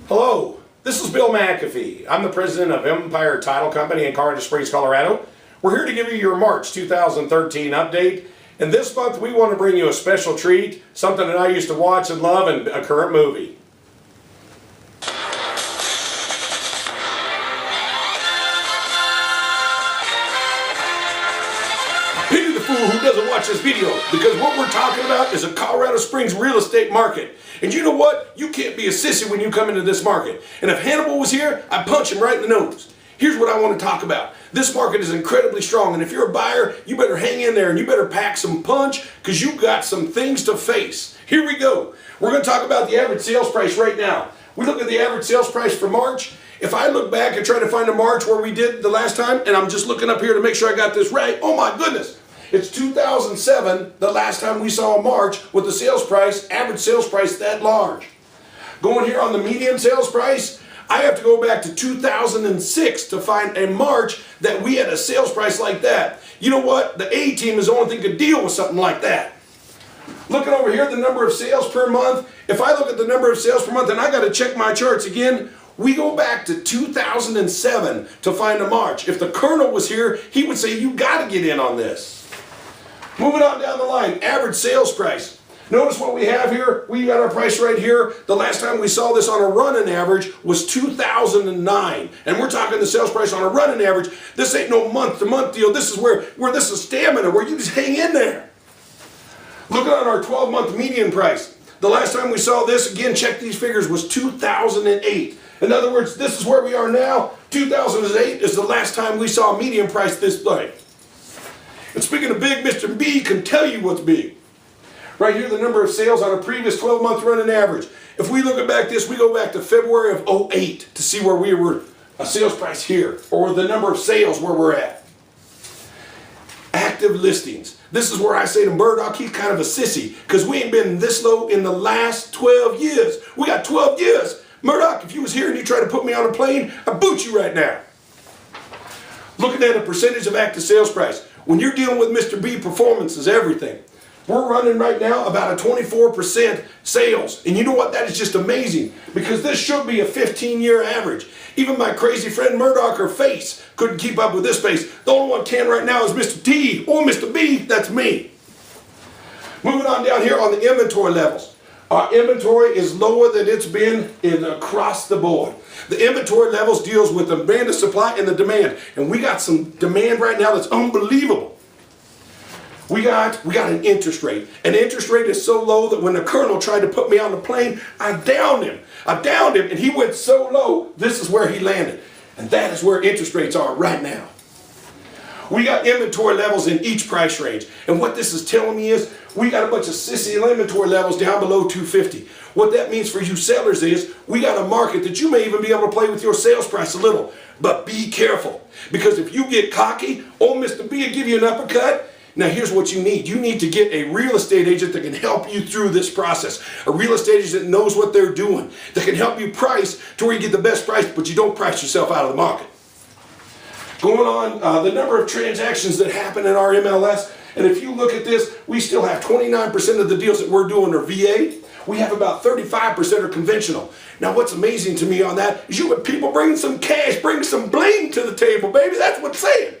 Hello, this is Bill McAfee. I'm the president of Empire Title Company in Colorado Springs, Colorado. We're here to give you your March 2013 update. And this month we want to bring you a special treat, something that I used to watch and love, and a current movie. Pity the fool who doesn't watch this video, because what we're talking about is a Colorado Springs real estate market. And you know what? You can't be a sissy when you come into this market. And if Hannibal was here, I'd punch him right in the nose. Here's what I want to talk about. This market is incredibly strong, and if you're a buyer, you better hang in there and you better pack some punch, because you've got some things to face. Here we go. We're going to talk about the average sales price right now. We look at the average sales price for March. If I look back and try to find a March where we did the last time, and I'm just looking up here to make sure I got this right, oh my goodness. It's 2007, the last time we saw a March with the sales price, average sales price that large. Going here on the median sales price, I have to go back to 2006 to find a March that we had a sales price like that. You know what? The A team is the only thing that could deal with something like that. Looking over here, the number of sales per month. If I look at the number of sales per month, and I got to check my charts again, we go back to 2007 to find a March. If the Colonel was here, he would say, you got to get in on this. Moving on down the line, average sales price. Notice what we have here. We got our price right here. The last time we saw this on a running average was 2009. And we're talking the sales price on a running average. This ain't no month-to-month deal. This is where this is stamina, where you just hang in there. Looking at our 12-month median price. The last time we saw this, again, check these figures, was 2008. In other words, this is where we are now. 2008 is the last time we saw a median price this way. And speaking of big, Mr. B can tell you what's big. Right here, the number of sales on a previous 12-month running average. If we look at back this, we go back to February of 08 to see where we were, a sales price here, or the number of sales where we're at. Active listings. This is where I say to Murdoch, he's kind of a sissy, because we ain't been this low in the last 12 years. We got 12 years. Murdoch, if you was here and you tried to put me on a plane, I'd boot you right now. Looking at a percentage of active sales price. When you're dealing with Mr. B, performance is everything. We're running right now about a 24% sales. And you know what? That is just amazing, because this should be a 15-year average. Even my crazy friend Murdoch, her face, couldn't keep up with this pace. The only one can right now is Mr. T or Mr. B. That's me. Moving on down here on the inventory levels. Our inventory is lower than it's been across the board. The inventory levels deals with the demand and supply and the demand. And we got some demand right now that's unbelievable. We got an interest rate. And the interest rate is so low that when the Colonel tried to put me on the plane, I downed him. And he went so low, this is where he landed. And that is where interest rates are right now. We got inventory levels in each price range. And what this is telling me is we got a bunch of sissy inventory levels down below 250. What that means for you sellers is we got a market that you may even be able to play with your sales price a little. But be careful, because if you get cocky, old Mr. B will give you an uppercut. Now here's what you need. You need to get a real estate agent that can help you through this process. A real estate agent that knows what they're doing, that can help you price to where you get the best price, but you don't price yourself out of the market. Going on, the number of transactions that happen in our MLS, and if you look at this, we still have 29% of the deals that we're doing are VA. We have about 35% are conventional. Now what's amazing to me on that is you have people bringing some cash, bring some bling to the table, baby. That's what's saying.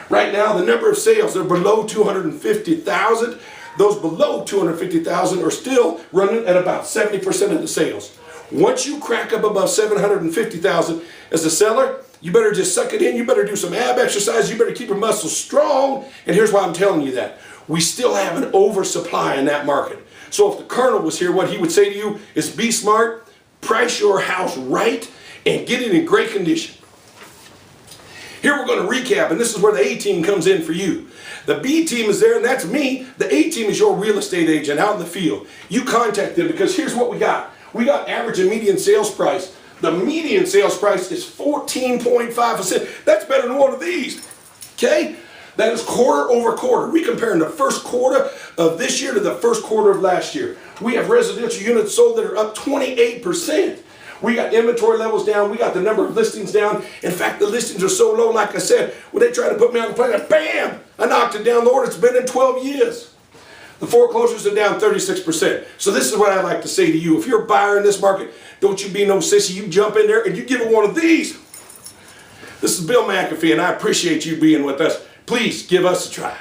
Right now, the number of sales, they're below 250,000. Those below 250,000 are still running at about 70% of the sales. Once you crack up above 750,000 as a seller, you better just suck it in. You better do some ab exercise. You better keep your muscles strong. And here's why I'm telling you that. We still have an oversupply in that market. So if the Colonel was here, what he would say to you is be smart, price your house right, and get it in great condition. Here we're going to recap, and this is where the A team comes in for you. The B team is there, and that's me. The A team is your real estate agent out in the field. You contact them, because here's what we got. We got average and median sales price. The median sales price is 14.5%. That's better than one of these. Okay? That is quarter over quarter. We comparing the first quarter of this year to the first quarter of last year. We have residential units sold that are up 28%. We got inventory levels down. We got the number of listings down. In fact, the listings are so low, like I said, when they try to put me on the plane, bam, I knocked it down lower. It's been in 12 years. The foreclosures are down 36%. So this is what I'd like to say to you. If you're a buyer in this market, don't you be no sissy. You jump in there and you give it one of these. This is Bill McAfee, and I appreciate you being with us. Please give us a try.